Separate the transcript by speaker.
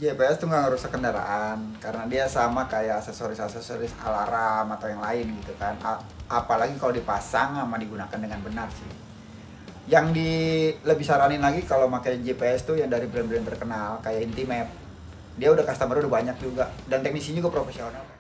Speaker 1: GPS tuh nggak ngerusak kendaraan karena dia sama kayak aksesoris-aksesoris alarm atau yang lain gitu kan. Apalagi kalau dipasang sama digunakan dengan benar sih. Yang lebih saranin lagi kalau pakai GPS tuh yang dari brand-brand terkenal kayak Intimap. Dia udah customer udah banyak juga dan teknisinya juga profesional.